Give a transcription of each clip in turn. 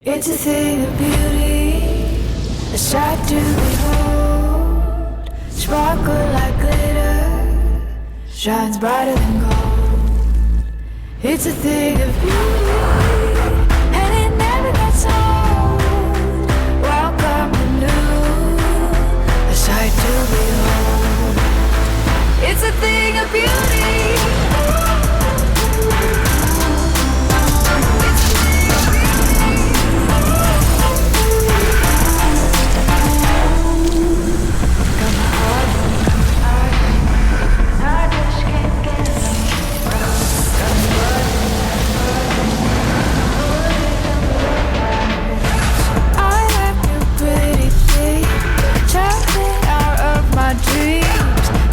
It's a thing of beauty, a sight to behold. Sparkle like glitter, shines brighter than gold. It's a thing of beauty, and it never gets old. Welcome to new, a sight to behold. It's a thing of beauty.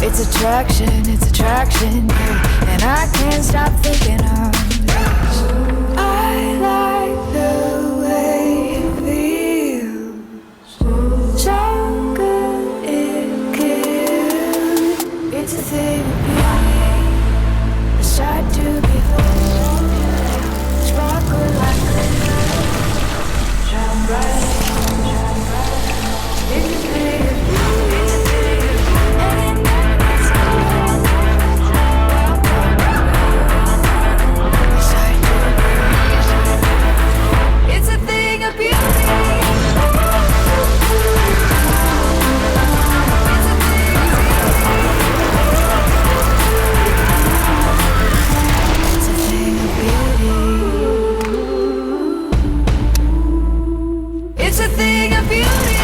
It's attraction, yeah. And I can't stop thinking of this. I like the way it feels, so good it kills. It's a thing of beauty, a sight to behold. Sparkle like glitter, shine bright, it's a thing of beauty. It's a thing of beauty.